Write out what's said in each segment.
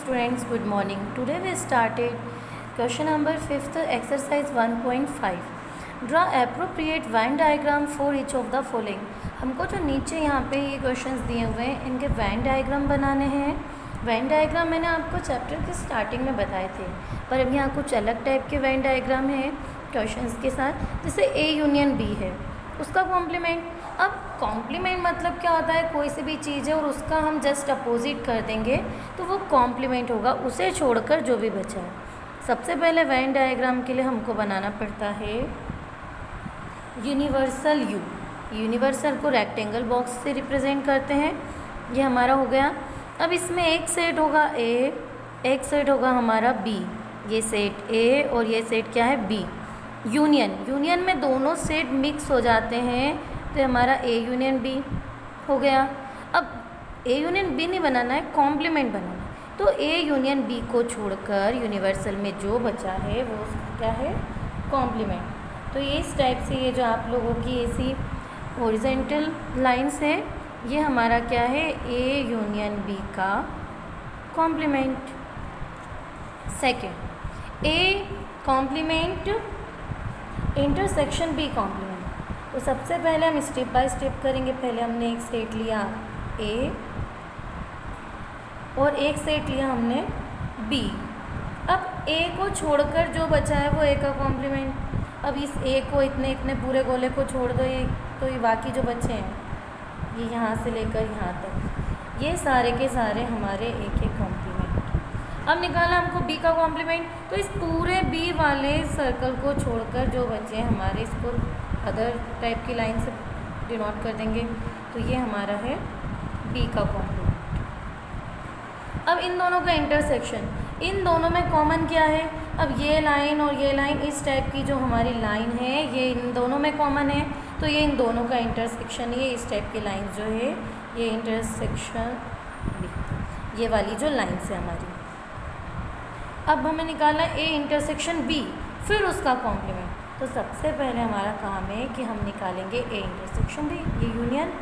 students, good morning. Today we started question number 5th exercise 1.5. Draw appropriate Venn diagram for each of the following. हमको जो नीचे यहाँ पे ये questions दिए हुए हैं इनके वैन डायग्राम बनाने हैं. वैन डायग्राम मैंने आपको चैप्टर के स्टार्टिंग में बताए थे, पर अब यहाँ कुछ अलग टाइप के वैन डायग्राम है क्वेश्चंस के साथ. जैसे ए यूनियन बी है, उसका कॉम्प्लीमेंट. अब कॉम्प्लीमेंट मतलब क्या होता है, कोई सी भी चीज़ है और उसका हम जस्ट अपोजिट कर देंगे तो वो कॉम्प्लीमेंट होगा, उसे छोड़कर जो भी बचा है. सबसे पहले वैन डायग्राम के लिए हमको बनाना पड़ता है यूनिवर्सल यू. यूनिवर्सल को रेक्टेंगल बॉक्स से रिप्रेजेंट करते हैं. ये हमारा हो गया. अब इसमें एक सेट होगा ए, एक सेट होगा हमारा बी. ये सेट ए और ये सेट क्या है, बी. यूनियन में दोनों सेट मिक्स हो जाते हैं तो हमारा ए यूनियन बी हो गया. अब ए यूनियन बी नहीं बनाना है, कॉम्प्लीमेंट बनाना है. तो ए यूनियन बी को छोड़कर यूनिवर्सल में जो बचा है वो उसका क्या है, कॉम्प्लीमेंट. तो ये इस टाइप से ये जो आप लोगों की ऐसी हॉरिजॉन्टल लाइंस है, ये हमारा क्या है, ए यूनियन बी का complement. Second, A complement intersection B complement. तो सबसे पहले हम स्टेप बाय स्टेप करेंगे. पहले हमने एक सेट लिया ए और एक सेट लिया हमने बी. अब ए को छोड़कर जो बचा है वो ए का कॉम्प्लीमेंट. अब इस ए को इतने पूरे गोले को छोड़ दो, ये तो ये बाकी जो बचे हैं ये यहाँ से लेकर यहाँ तक, ये सारे के सारे हमारे ए के कॉम्प्लीमेंट. अब निकाला हमको बी का कॉम्प्लीमेंट, तो इस पूरे बी वाले सर्कल को छोड़कर जो बचे हमारे, इसको अदर टाइप की लाइन से डिनोट कर देंगे. तो ये हमारा है बी का कॉम्प्लीमेंट. अब इन दोनों का इंटरसेक्शन, इन दोनों में कॉमन क्या है. अब ये लाइन और ये लाइन, इस टाइप की जो हमारी लाइन है ये इन दोनों में कॉमन है, तो ये इन दोनों का इंटरसेक्शन, ये इस टाइप की लाइन जो है ये इंटरसेक्शन बी, ये वाली जो लाइन है हमारी. अब हमें निकालना ए इंटरसेक्शन बी, फिर उसका कॉम्प्लीमेंट. तो सबसे पहले हमारा काम है कि हम निकालेंगे ए इंटरसेक्शन बी, ये यूनियन.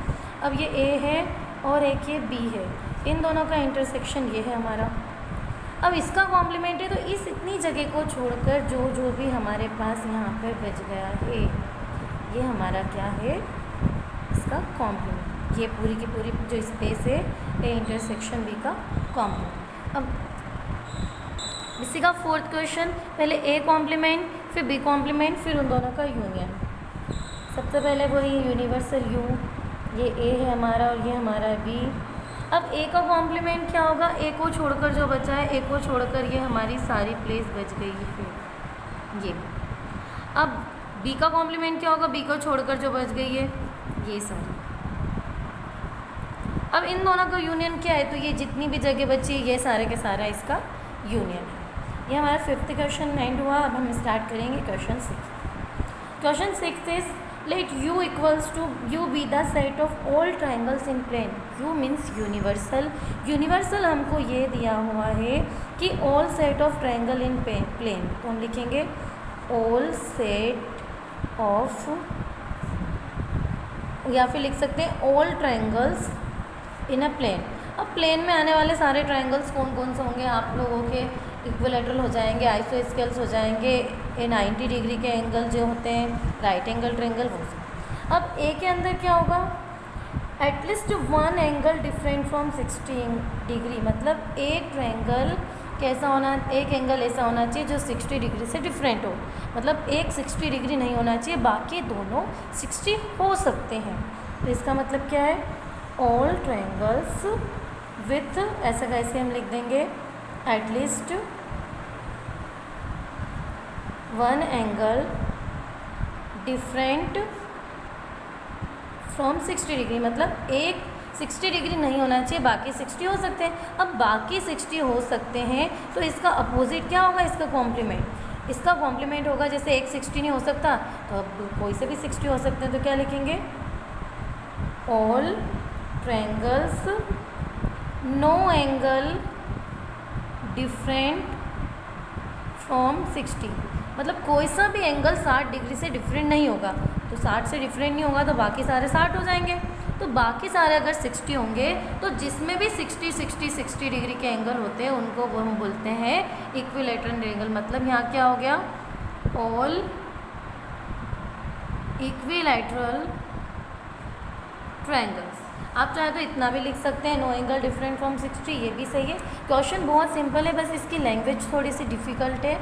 अब ये ए है और एक ये बी है, इन दोनों का इंटरसेक्शन ये है हमारा. अब इसका कॉम्प्लीमेंट है, तो इस इतनी जगह को छोड़कर जो भी हमारे पास यहाँ पर बच गया है ये हमारा क्या है, इसका कॉम्प्लीमेंट. ये पूरी की पूरी जो स्पेस है ए इंटरसेक्शन बी का कॉम्प्लीमेंट. अब इसी का फोर्थ क्वेश्चन, पहले ए कॉम्प्लीमेंट फिर बी कॉम्प्लीमेंट फिर उन दोनों का यूनियन. सबसे पहले वही यूनिवर्सल यू, ये ए है हमारा और ये हमारा है बी. अब ए का कॉम्प्लीमेंट क्या होगा, ए को छोड़कर जो बचा है, ए को छोड़कर ये हमारी सारी प्लेस बच गई है फिर ये. अब बी का कॉम्प्लीमेंट क्या होगा, बी को छोड़कर जो बच गई है ये सारी. अब इन दोनों का यूनियन क्या है, तो ये जितनी भी जगह बची है ये सारे के सारा इसका यूनियन है. ये हमारा फिफ्थ क्वेश्चन एंड हुआ. अब हम स्टार्ट करेंगे question 6. Question 6 is let u equals to u be the set of all triangles in plane. u means universal. Universal हमको ये दिया हुआ है कि all set of triangle in plane, तो हम लिखेंगे ऑल सेट ऑफ, या फिर लिख सकते हैं all triangles in a plane. अब प्लेन में आने वाले सारे ट्राइंगल्स कौन कौन से होंगे, आप लोगों के इक्विलेटरल हो जाएंगे, आइसोस्केल्स हो जाएंगे, ये 90 डिग्री के एंगल जो होते हैं, राइट एंगल ट्रायंगल हो सकते. अब ए के अंदर क्या होगा, at least one angle different from 60 degree. मतलब एक ट्रायंगल कैसा होना, एक एंगल ऐसा होना चाहिए जो 60 डिग्री से डिफरेंट हो. मतलब एक 60 डिग्री नहीं होना चाहिए, बाकी दोनों 60 हो सकते हैं. तो इसका मतलब क्या है, ऑल ट्रायंगल्स विथ, ऐसा कैसे हम लिख देंगे, at least one angle different from 60 degree. मतलब एक 60 डिग्री नहीं होना चाहिए, बाकी 60 हो सकते हैं. अब बाकी 60 हो सकते हैं तो इसका अपोजिट क्या होगा, इसका कॉम्प्लीमेंट. इसका कॉम्प्लीमेंट होगा, जैसे एक 60 नहीं हो सकता तो अब कोई से भी 60 हो सकते हैं, तो क्या लिखेंगे, all triangles no angle different from 60. मतलब कोई सा भी एंगल 60 डिग्री से डिफरेंट नहीं होगा, तो 60 से डिफरेंट नहीं होगा तो बाकी सारे 60 हो जाएंगे. तो तो बाकी सारे अगर 60 होंगे तो जिसमें भी 60 डिग्री के एंगल होते हैं उनको वो हम बोलते हैं इक्विलैटरल एंगल। मतलब यहाँ क्या हो गया, ऑल इक्विलैटरल ट्रायंगल्स। आप चाहे तो इतना भी लिख सकते हैं, नो एंगल डिफरेंट फ्रॉम 60, ये भी सही है। क्वेश्चन बहुत सिंपल है, बस इसकी लैंग्वेज थोड़ी सी डिफ़िकल्ट है।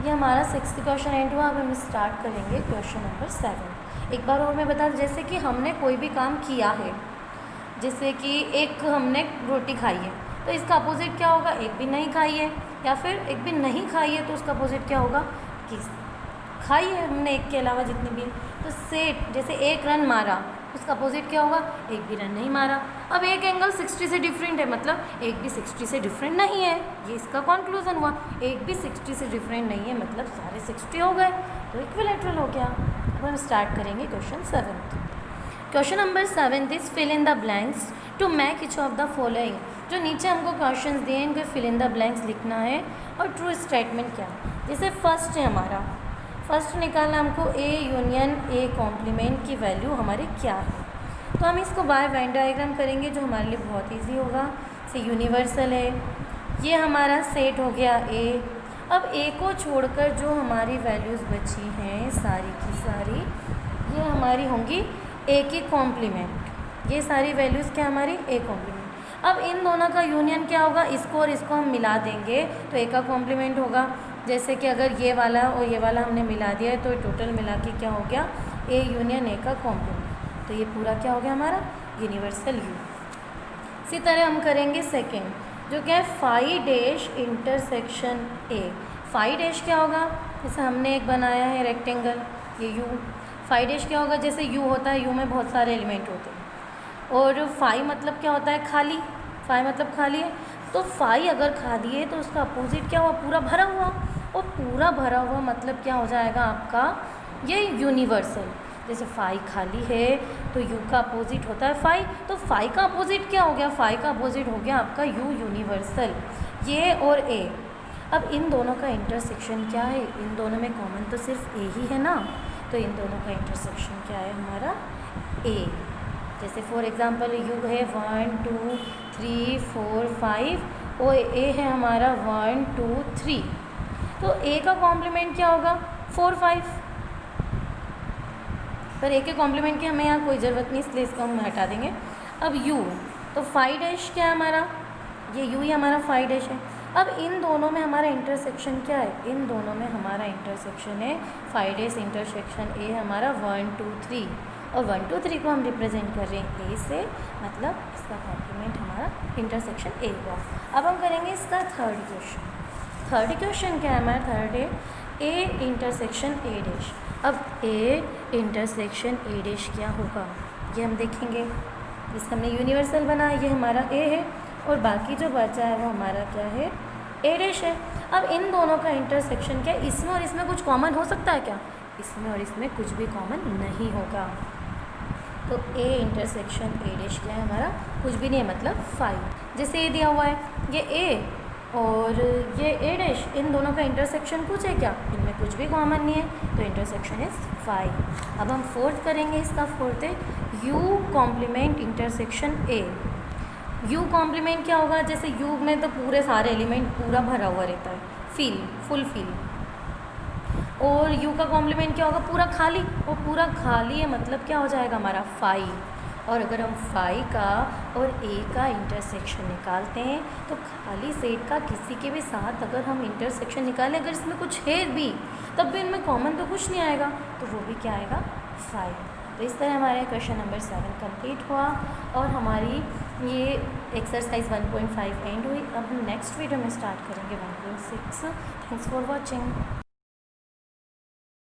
ये हमारा 6th क्वेश्चन एंड हुआ। अब हम स्टार्ट करेंगे क्वेश्चन नंबर 7। एक बार और मैं बता दूं, जैसे कि हमने कोई भी काम किया है, जैसे कि एक हमने रोटी खाई है तो इसका अपोजिट क्या होगा, एक भी नहीं खाई है, या फिर एक भी नहीं खाई है तो उसका अपोजिट क्या होगा, कि खाई है हमने एक के अलावा जितनी भी। तो सेट, जैसे एक रन मारा, उसका अपोजिट क्या होगा, एक भी रन नहीं मारा। अब एक एंगल 60 से डिफरेंट है, मतलब एक भी 60 से डिफरेंट नहीं है, ये इसका कंक्लूजन हुआ। एक भी 60 से डिफरेंट नहीं है मतलब सारे 60 हो गए, तो इक्विलैटरल हो गया। अब हम स्टार्ट करेंगे question 7। Question number 7 is fill in the blanks to match each of the following. जो नीचे हमको क्वेश्चन दिए इनको फिल इन द ब्लैंक्स लिखना है और ट्रू स्टेटमेंट क्या है। जैसे फर्स्ट है हमारा, फर्स्ट निकालना हमको ए यूनियन ए कॉम्प्लीमेंट की वैल्यू हमारी क्या है। तो हम इसको बाय वेन डायग्राम करेंगे जो हमारे लिए बहुत इजी होगा। से यूनिवर्सल है, ये हमारा सेट हो गया ए। अब ए को छोड़कर जो हमारी वैल्यूज़ बची हैं सारी की सारी, ये हमारी होंगी ए की कॉम्प्लीमेंट। ये सारी वैल्यूज़ क्या हमारी ए कॉम्प्लीमेंट। अब इन दोनों का यूनियन क्या होगा, इसको और इसको हम मिला देंगे तो ए का कॉम्प्लीमेंट होगा। जैसे कि अगर ये वाला और ये वाला हमने मिला दिया है तो टोटल मिला के क्या हो गया, ए यूनियन ए का कॉम्प्लीमेंट। तो ये पूरा क्या हो गया हमारा यूनिवर्सल यू। इसी तरह हम करेंगे सेकेंड, जो क्या है phi dash intersection A. Phi dash क्या होगा, जैसे हमने एक बनाया है रेक्टेंगल, ये यू। फाई डैश क्या होगा, जैसे यू होता है, यू में बहुत सारे एलिमेंट होते हैं, और फाई मतलब क्या होता है, खाली। फाई मतलब खाली है, तो फाई अगर खाली है तो उसका अपोजिट क्या हुआ, पूरा भरा हुआ। और पूरा भरा हुआ मतलब क्या हो जाएगा आपका, ये यूनिवर्सल। जैसे फाई खाली है तो यू का अपोजिट होता है फाई, तो फाई का अपोजिट क्या हो गया, फाई का अपोजिट हो गया आपका यू यूनिवर्सल, ये और ए। अब इन दोनों का इंटरसेक्शन क्या है, इन दोनों में कॉमन तो सिर्फ ए ही है ना, तो इन दोनों का इंटरसेक्शन क्या है हमारा ए। जैसे फॉर एग्जांपल यू है 1 2 3 4 5 और ए है हमारा 1 2 3, तो ए का कॉम्प्लीमेंट क्या होगा 4 5। पर ए के कॉम्प्लीमेंट की हमें यहाँ कोई ज़रूरत नहीं, इसलिए इसको हम हटा देंगे। अब यू, तो फाई डैश क्या है हमारा, ये यू ही हमारा फाई डैश है। अब इन दोनों में हमारा इंटरसेक्शन क्या है, इन दोनों में हमारा इंटरसेक्शन है फाई डैश इंटरसेक्शन ए हमारा 1 2 3, और 1 2 3 को हम रिप्रेजेंट कर रहे हैं ए से, मतलब इसका कॉम्प्लीमेंट हमारा इंटरसेक्शन ए हुआ। अब हम करेंगे इसका थर्ड क्वेश्चन। थर्ड क्वेश्चन क्या है हमारा, थर्ड है ए इंटरसेक्शन ए डैश। अब ए इंटरसेक्शन ए डैश क्या होगा ये हम देखेंगे। जिसका हमने यूनिवर्सल बनाया ये हमारा ए है, और बाकी जो बचा है वो हमारा क्या है, ए डैश है। अब इन दोनों का इंटरसेक्शन क्या है, इसमें और इसमें कुछ कॉमन हो सकता है क्या, इसमें और इसमें कुछ भी कॉमन नहीं होगा। तो ए इंटरसेक्शन ए डैश क्या है हमारा, कुछ भी नहीं है, मतलब 5। जैसे ये दिया हुआ है, ये ए और ये ए डैश, इन दोनों का इंटरसेक्शन कुछ है क्या, इनमें कुछ भी कॉमन नहीं है, तो इंटरसेक्शन इज़ 5। अब हम फोर्थ करेंगे, इसका फोर्थ है U complement intersection A. U complement क्या होगा, जैसे यू में तो पूरे सारे एलिमेंट पूरा भरा हुआ रहता है, फुल फिल, और यू का कॉम्प्लीमेंट क्या होगा, पूरा खाली। और पूरा खाली है मतलब क्या हो जाएगा हमारा 5। और अगर हम 5 का और ए का इंटरसेक्शन निकालते हैं तो खाली सेट का किसी के भी साथ अगर हम इंटरसेक्शन निकालें, अगर इसमें कुछ है भी तब भी इनमें कॉमन तो कुछ नहीं आएगा, तो वो भी क्या आएगा 5। तो इस तरह हमारे क्वेश्चन नंबर 7 कंप्लीट हुआ और हमारी ये एक्सरसाइज 1.5 एंड हुई। अब हम नेक्स्ट वीडियो में स्टार्ट करेंगे 1.6। Thanks for watching.